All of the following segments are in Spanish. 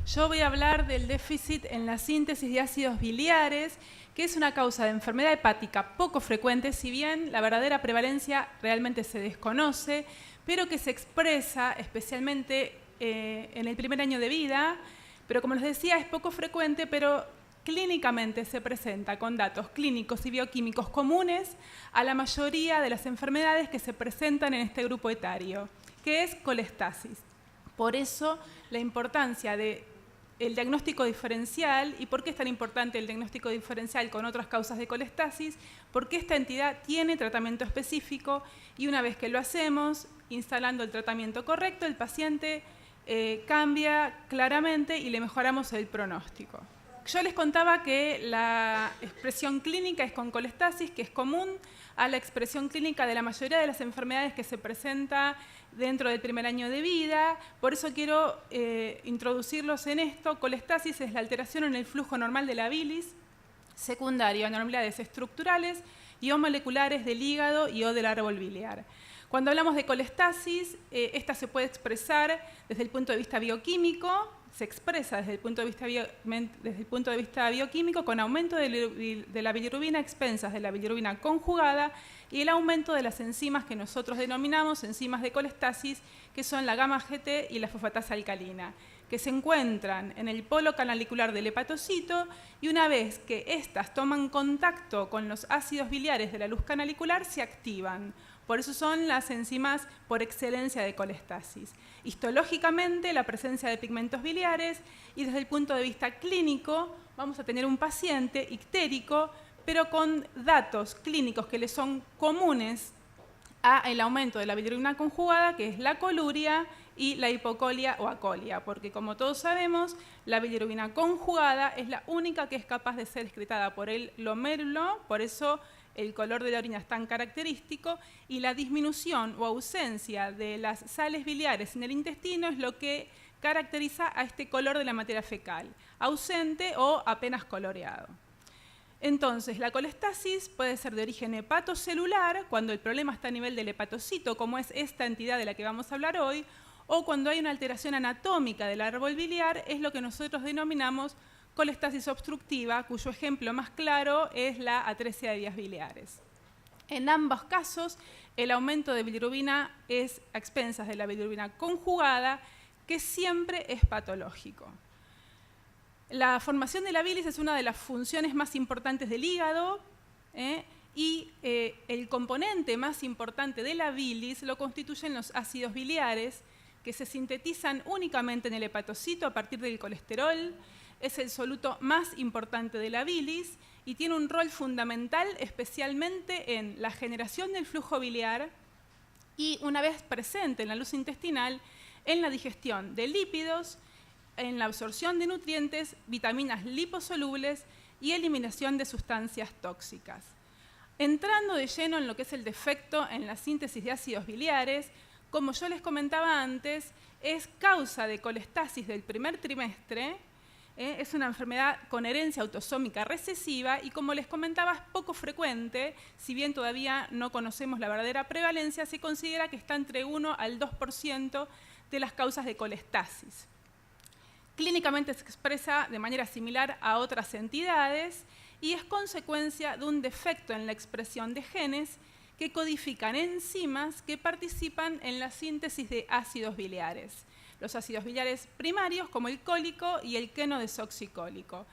Yo voy a hablar del déficit en la síntesis de ácidos biliares, que es una causa de enfermedad hepática poco frecuente, si bien la verdadera prevalencia realmente se desconoce, pero que se expresa especialmente en el primer año de vida, pero como les decía, es poco frecuente, pero clínicamente se presenta con datos clínicos y bioquímicos comunes a la mayoría de las enfermedades que se presentan en este grupo etario, que es colestasis. Por eso la importancia del diagnóstico diferencial. ¿Y por qué es tan importante el diagnóstico diferencial con otras causas de colestasis? Porque esta entidad tiene tratamiento específico y una vez que lo hacemos, instalando el tratamiento correcto, el paciente cambia claramente y le mejoramos el pronóstico. Yo les contaba que la expresión clínica es con colestasis, que es común a la expresión clínica de la mayoría de las enfermedades que se presenta dentro del primer año de vida. Por eso quiero introducirlos en esto. Colestasis es la alteración en el flujo normal de la bilis, secundario a anormalidades estructurales y o moleculares del hígado y o del árbol biliar. Cuando hablamos de colestasis, esta se puede expresar desde el punto de vista bioquímico, se expresa desde el punto de vista bioquímico con aumento de la bilirrubina a expensas de la bilirrubina conjugada y el aumento de las enzimas que nosotros denominamos enzimas de colestasis, que son la gamma-GT y la fosfatasa alcalina, que se encuentran en el polo canalicular del hepatocito y una vez que éstas toman contacto con los ácidos biliares de la luz canalicular, se activan. Por eso son las enzimas por excelencia de colestasis. Histológicamente, la presencia de pigmentos biliares y desde el punto de vista clínico vamos a tener un paciente ictérico, pero con datos clínicos que le son comunes al aumento de la bilirrubina conjugada, que es la coluria y la hipocolia o acolia, porque como todos sabemos, la bilirrubina conjugada es la única que es capaz de ser excretada por el glomérulo, por eso el color de la orina es tan característico, y la disminución o ausencia de las sales biliares en el intestino es lo que caracteriza a este color de la materia fecal, ausente o apenas coloreado. Entonces, la colestasis puede ser de origen hepatocelular, cuando el problema está a nivel del hepatocito, como es esta entidad de la que vamos a hablar hoy, o cuando hay una alteración anatómica del árbol biliar, es lo que nosotros denominamos colestasis obstructiva, cuyo ejemplo más claro es la atresia de vías biliares. En ambos casos, el aumento de bilirrubina es a expensas de la bilirrubina conjugada, que siempre es patológico. La formación de la bilis es una de las funciones más importantes del hígado, y el componente más importante de la bilis lo constituyen los ácidos biliares, que se sintetizan únicamente en el hepatocito a partir del colesterol. Es el soluto más importante de la bilis y tiene un rol fundamental especialmente en la generación del flujo biliar y, una vez presente en la luz intestinal, en la digestión de lípidos, en la absorción de nutrientes, vitaminas liposolubles y eliminación de sustancias tóxicas. Entrando de lleno en lo que es el defecto en la síntesis de ácidos biliares, como yo les comentaba antes, es causa de colestasis del primer trimestre. Es una enfermedad con herencia autosómica recesiva y, como les comentaba, es poco frecuente. Si bien todavía no conocemos la verdadera prevalencia, se considera que está entre 1 al 2% de las causas de colestasis. Clínicamente se expresa de manera similar a otras entidades y es consecuencia de un defecto en la expresión de genes que codifican enzimas que participan en la síntesis de ácidos biliares. Los ácidos biliares primarios, como el cólico y el queno-desoxicólico.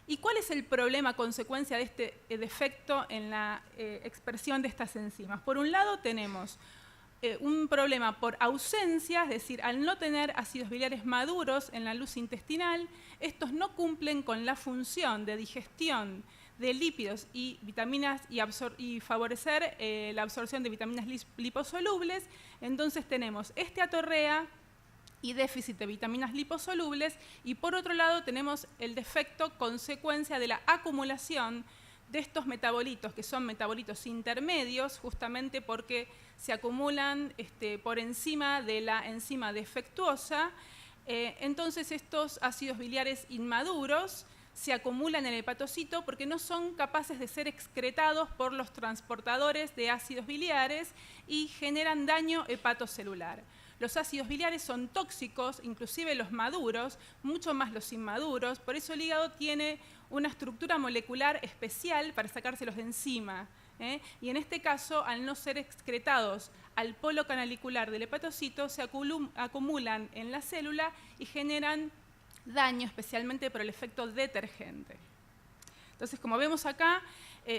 ¿Y cuál es el problema a consecuencia de este defecto en la expresión de estas enzimas? Por un lado tenemos un problema por ausencia, es decir, al no tener ácidos biliares maduros en la luz intestinal, estos no cumplen con la función de digestión de lípidos y vitaminas y favorecer la absorción de vitaminas liposolubles. Entonces tenemos esteatorrea y déficit de vitaminas liposolubles, y por otro lado tenemos el defecto consecuencia de la acumulación de estos metabolitos, que son metabolitos intermedios, justamente porque se acumulan por encima de la enzima defectuosa. Entonces estos ácidos biliares inmaduros se acumulan en el hepatocito porque no son capaces de ser excretados por los transportadores de ácidos biliares y generan daño hepatocelular. los ácidos biliares son tóxicos, inclusive los maduros, mucho más los inmaduros, por eso el hígado tiene una estructura molecular especial para sacárselos de encima. Y en este caso, al no ser excretados al polo canalicular del hepatocito, se acumulan en la célula y generan daño, especialmente por el efecto detergente. Entonces, como vemos acá,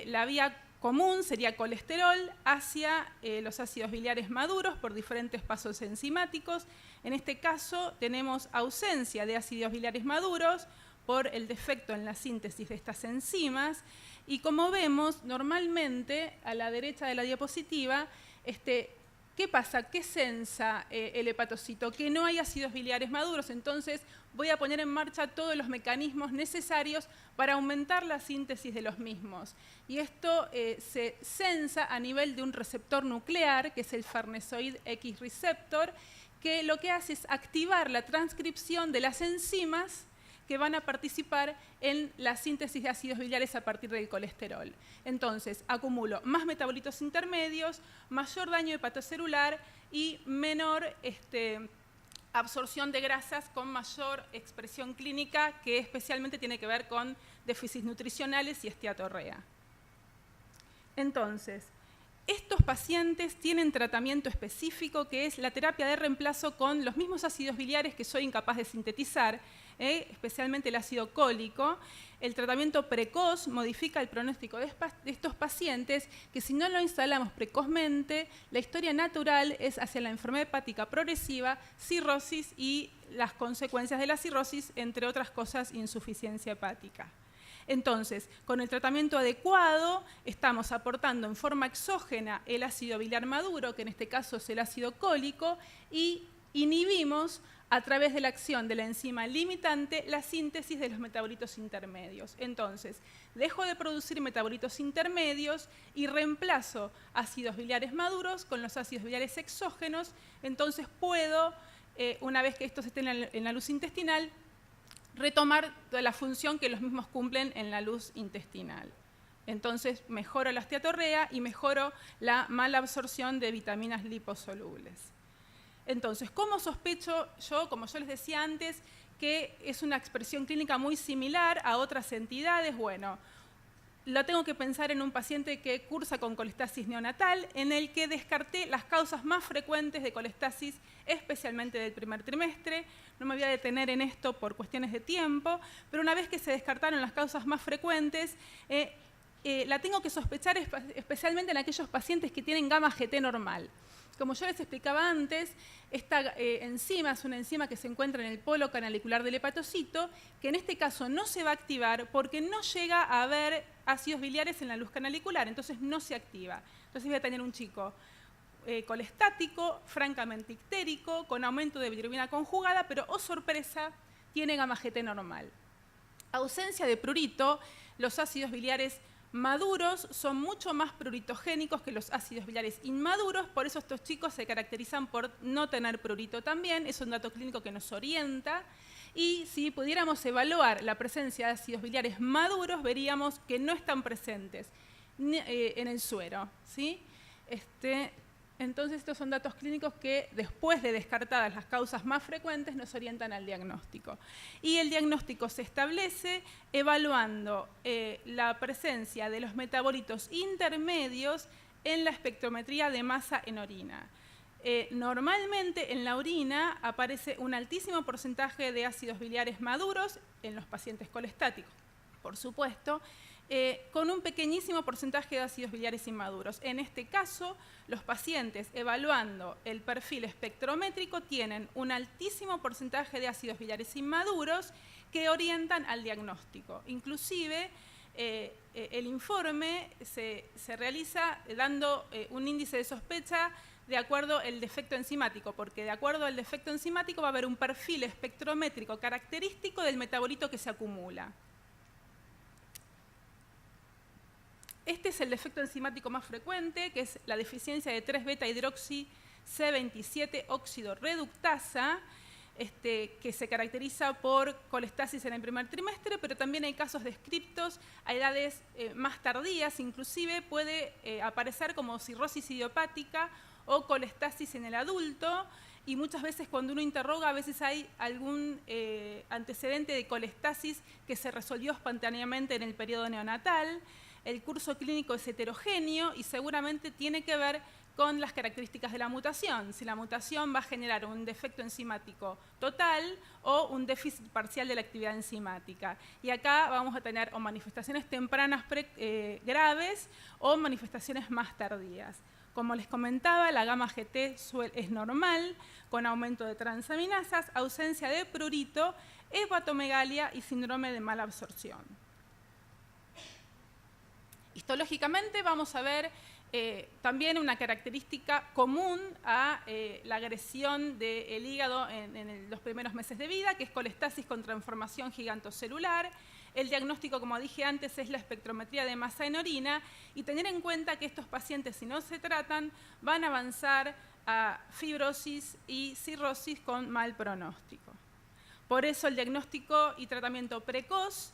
la vía común sería colesterol hacia los ácidos biliares maduros por diferentes pasos enzimáticos. En este caso, tenemos ausencia de ácidos biliares maduros por el defecto en la síntesis de estas enzimas. Y como vemos, normalmente, a la derecha de la diapositiva, ¿qué pasa? ¿Qué sensa el hepatocito? Que no hay ácidos biliares maduros, entonces voy a poner en marcha todos los mecanismos necesarios para aumentar la síntesis de los mismos. Y esto se sensa a nivel de un receptor nuclear, que es el farnesoid X receptor, que lo que hace es activar la transcripción de las enzimas que van a participar en la síntesis de ácidos biliares a partir del colesterol. Entonces, acumulo más metabolitos intermedios, mayor daño hepatocelular y menor absorción de grasas con mayor expresión clínica, que especialmente tiene que ver con déficits nutricionales y esteatorrea. Entonces, estos pacientes tienen tratamiento específico que es la terapia de reemplazo con los mismos ácidos biliares que soy incapaz de sintetizar, especialmente el ácido cólico. El tratamiento precoz modifica el pronóstico de estos pacientes que si no lo instalamos precozmente, la historia natural es hacia la enfermedad hepática progresiva, cirrosis y las consecuencias de la cirrosis, entre otras cosas, insuficiencia hepática. Entonces, con el tratamiento adecuado, estamos aportando en forma exógena el ácido biliar maduro, que en este caso es el ácido cólico, y inhibimos a través de la acción de la enzima limitante la síntesis de los metabolitos intermedios. Entonces, dejo de producir metabolitos intermedios y reemplazo ácidos biliares maduros con los ácidos biliares exógenos. Entonces puedo, una vez que estos estén en la luz intestinal, retomar toda la función que los mismos cumplen en la luz intestinal. Entonces mejoro la esteatorrea y mejoro la mala absorción de vitaminas liposolubles. Entonces, ¿cómo sospecho yo, como yo les decía antes, que es una expresión clínica muy similar a otras entidades? Bueno, la tengo que pensar en un paciente que cursa con colestasis neonatal, en el que descarté las causas más frecuentes de colestasis, especialmente del primer trimestre. No me voy a detener en esto por cuestiones de tiempo, pero una vez que se descartaron las causas más frecuentes, la tengo que sospechar especialmente en aquellos pacientes que tienen gamma GT normal. Como yo les explicaba antes, esta enzima es una enzima que se encuentra en el polo canalicular del hepatocito, que en este caso no se va a activar porque no llega a haber ácidos biliares en la luz canalicular, entonces no se activa. Entonces voy a tener un chico colestático, francamente ictérico, con aumento de bilirrubina conjugada, pero, oh sorpresa, tiene gamma GT normal. Ausencia de prurito, los ácidos biliares maduros son mucho más pruritogénicos que los ácidos biliares inmaduros, por eso estos chicos se caracterizan por no tener prurito también, es un dato clínico que nos orienta, y si pudiéramos evaluar la presencia de ácidos biliares maduros, veríamos que no están presentes en el suero, ¿sí? Entonces estos son datos clínicos que después de descartadas las causas más frecuentes nos orientan al diagnóstico. Y el diagnóstico se establece evaluando la presencia de los metabolitos intermedios en la espectrometría de masa en orina. Normalmente en la orina aparece un altísimo porcentaje de ácidos biliares maduros en los pacientes colestáticos, por supuesto, con un pequeñísimo porcentaje de ácidos biliares inmaduros. En este caso, los pacientes evaluando el perfil espectrométrico tienen un altísimo porcentaje de ácidos biliares inmaduros que orientan al diagnóstico. Inclusive, el informe se realiza dando un índice de sospecha de acuerdo al defecto enzimático, porque de acuerdo al defecto enzimático va a haber un perfil espectrométrico característico del metabolito que se acumula. Este es el defecto enzimático más frecuente, que es la deficiencia de 3-beta-hidroxi C27 óxido reductasa, que se caracteriza por colestasis en el primer trimestre, pero también hay casos descriptos a edades más tardías, inclusive puede aparecer como cirrosis idiopática o colestasis en el adulto, y muchas veces cuando uno interroga, a veces hay algún antecedente de colestasis que se resolvió espontáneamente en el periodo neonatal. El curso clínico es heterogéneo y seguramente tiene que ver con las características de la mutación, si la mutación va a generar un defecto enzimático total o un déficit parcial de la actividad enzimática. Y acá vamos a tener o manifestaciones tempranas graves o manifestaciones más tardías. Como les comentaba, la gamma GT es normal, con aumento de transaminasas, ausencia de prurito, hepatomegalia y síndrome de mala absorción. Histológicamente vamos a ver también una característica común a la agresión del hígado en los primeros meses de vida, que es colestasis con transformación gigantocelular. El diagnóstico, como dije antes, es la espectrometría de masa en orina y tener en cuenta que estos pacientes, si no se tratan, van a avanzar a fibrosis y cirrosis con mal pronóstico. Por eso el diagnóstico y tratamiento precoz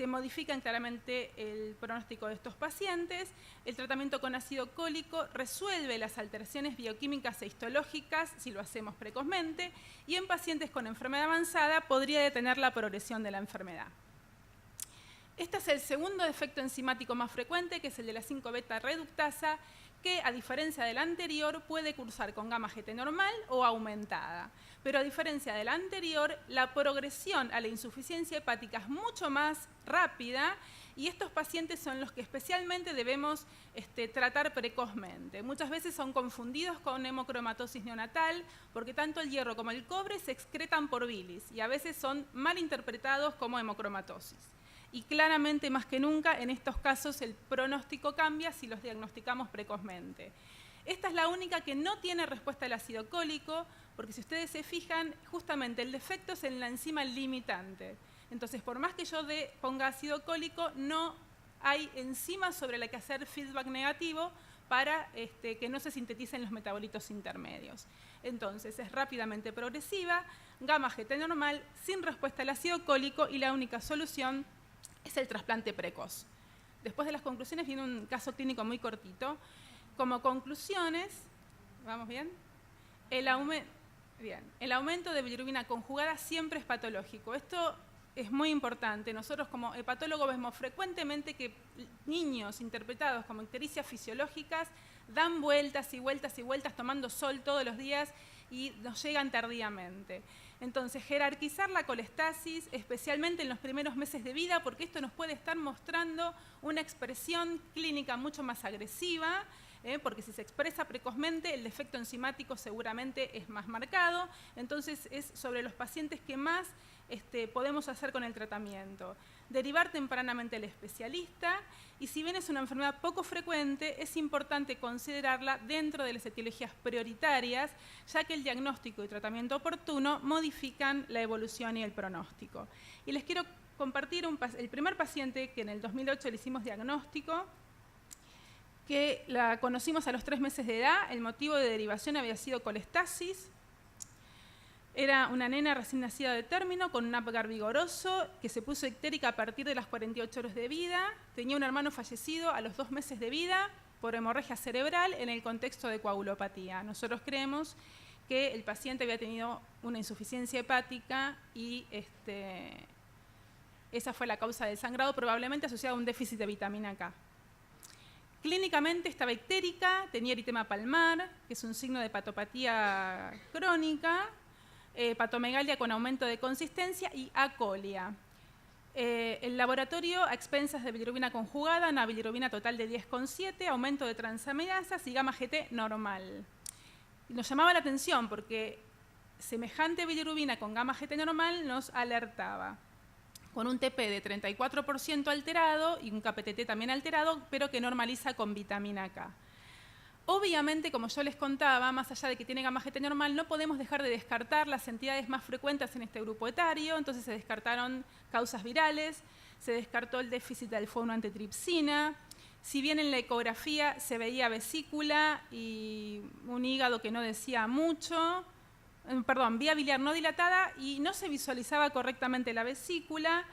modifican claramente el pronóstico de estos pacientes. El tratamiento con ácido cólico resuelve las alteraciones bioquímicas e histológicas si lo hacemos precozmente, y en pacientes con enfermedad avanzada podría detener la progresión de la enfermedad. Este es el segundo defecto enzimático más frecuente, que es el de la 5-beta reductasa, que a diferencia del anterior puede cursar con gamma GT normal o aumentada. Pero a diferencia del anterior, la progresión a la insuficiencia hepática es mucho más rápida y estos pacientes son los que especialmente debemos tratar precozmente. Muchas veces son confundidos con hemocromatosis neonatal porque tanto el hierro como el cobre se excretan por bilis y a veces son mal interpretados como hemocromatosis. Y claramente, más que nunca, en estos casos el pronóstico cambia si los diagnosticamos precozmente. Esta es la única que no tiene respuesta al ácido cólico, porque si ustedes se fijan, justamente el defecto es en la enzima limitante. Entonces, por más que yo ponga ácido cólico, no hay enzima sobre la que hacer feedback negativo para que no se sinteticen los metabolitos intermedios. Entonces, es rápidamente progresiva, gamma GT normal, sin respuesta al ácido cólico, y la única solución es el trasplante precoz. Después de las conclusiones viene un caso clínico muy cortito. Como conclusiones, ¿vamos bien? El aumento de bilirrubina conjugada siempre es patológico. Esto es muy importante. Nosotros como hepatólogos vemos frecuentemente que niños interpretados como ictericias fisiológicas dan vueltas y vueltas y vueltas tomando sol todos los días y nos llegan tardíamente. Entonces, jerarquizar la colestasis, especialmente en los primeros meses de vida, porque esto nos puede estar mostrando una expresión clínica mucho más agresiva, porque si se expresa precozmente, el defecto enzimático seguramente es más marcado. Entonces, es sobre los pacientes que más podemos hacer con el tratamiento. Derivar tempranamente al especialista, y si bien es una enfermedad poco frecuente, es importante considerarla dentro de las etiologías prioritarias, ya que el diagnóstico y tratamiento oportuno modifican la evolución y el pronóstico. Y les quiero compartir el primer paciente que en el 2008 le hicimos diagnóstico, que la conocimos a los 3 meses de edad. El motivo de derivación había sido colestasis. Era una nena recién nacida de término con un Apgar vigoroso que se puso ictérica a partir de las 48 horas de vida. Tenía un hermano fallecido a los 2 meses de vida por hemorragia cerebral en el contexto de coagulopatía. Nosotros creemos que el paciente había tenido una insuficiencia hepática y esa fue la causa del sangrado, probablemente asociado a un déficit de vitamina K. Clínicamente estaba ictérica, tenía eritema palmar, que es un signo de hepatopatía crónica, hepatomegalia con aumento de consistencia y acolia. El laboratorio a expensas de bilirrubina conjugada, una bilirrubina total de 10,7, aumento de transaminasas y gamma GT normal. Nos llamaba la atención porque semejante bilirrubina con gamma GT normal nos alertaba, con un TP de 34% alterado y un KPTT también alterado, pero que normaliza con vitamina K. Obviamente, como yo les contaba, más allá de que tiene gamma GT normal, no podemos dejar de descartar las entidades más frecuentes en este grupo etario. Entonces se descartaron causas virales, se descartó el déficit de alfa-1 antitripsina. Si bien en la ecografía se veía vesícula y un hígado que no decía mucho, vía biliar no dilatada, y no se visualizaba correctamente la vesícula.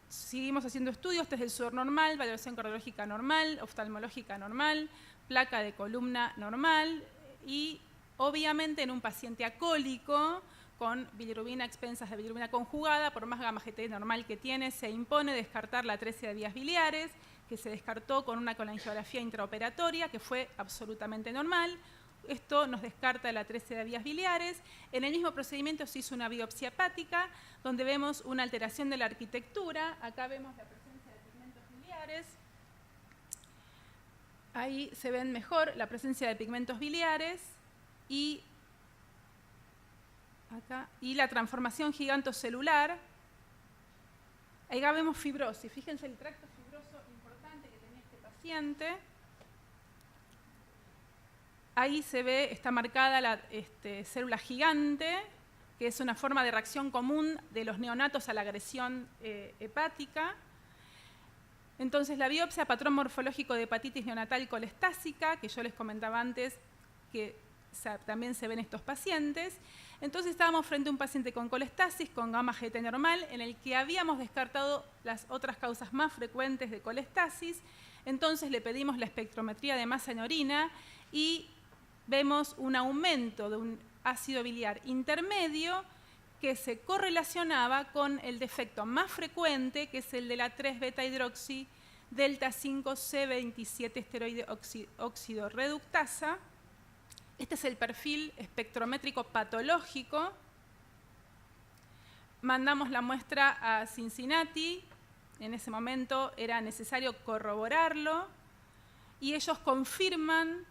Seguimos haciendo estudios, test del sudor normal, valoración cardiológica normal, oftalmológica normal, placa de columna normal, y obviamente en un paciente acólico con bilirrubina a expensas de bilirrubina conjugada, por más gamma GT normal que tiene, se impone descartar la atresia de vías biliares, que se descartó con una colangiografía intraoperatoria, que fue absolutamente normal. Esto nos descarta la atresia de vías biliares. En el mismo procedimiento se hizo una biopsia hepática, donde vemos una alteración de la arquitectura. Acá vemos la presencia de pigmentos biliares. Ahí se ven mejor la presencia de pigmentos biliares y la transformación gigantocelular. Acá vemos fibrosis. Fíjense el tracto fibroso importante que tenía este paciente. Ahí se ve, está marcada la célula gigante, que es una forma de reacción común de los neonatos a la agresión hepática. Entonces, la biopsia, patrón morfológico de hepatitis neonatal colestásica, que yo les comentaba antes, que también se ven estos pacientes. Entonces, estábamos frente a un paciente con colestasis, con gamma GT normal, en el que habíamos descartado las otras causas más frecuentes de colestasis. Entonces, le pedimos la espectrometría de masa en orina y vemos un aumento de un ácido biliar intermedio que se correlacionaba con el defecto más frecuente, que es el de la 3-beta-hidroxi delta 5-C27 esteroide óxido reductasa. Este es el perfil espectrométrico patológico. Mandamos la muestra a Cincinnati. En ese momento era necesario corroborarlo. Y ellos confirman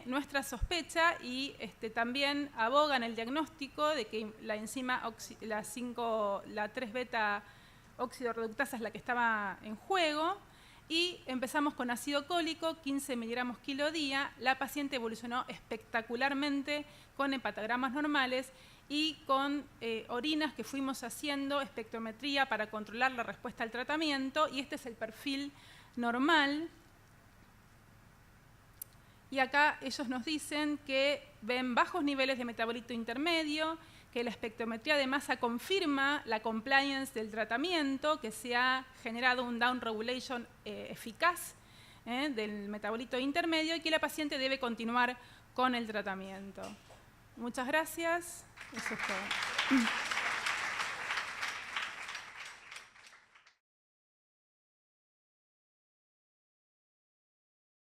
nuestra sospecha y también abogan el diagnóstico de que la enzima, la 3-beta óxido reductasa es la que estaba en juego. Y empezamos con ácido cólico, 15 miligramos kilo día. La paciente evolucionó espectacularmente con hepatogramas normales y con orinas que fuimos haciendo espectrometría para controlar la respuesta al tratamiento. Y este es el perfil normal. Y acá ellos nos dicen que ven bajos niveles de metabolito intermedio, que la espectrometría de masa confirma la compliance del tratamiento, que se ha generado un down regulation eficaz del metabolito intermedio y que la paciente debe continuar con el tratamiento. Muchas gracias. Eso es todo.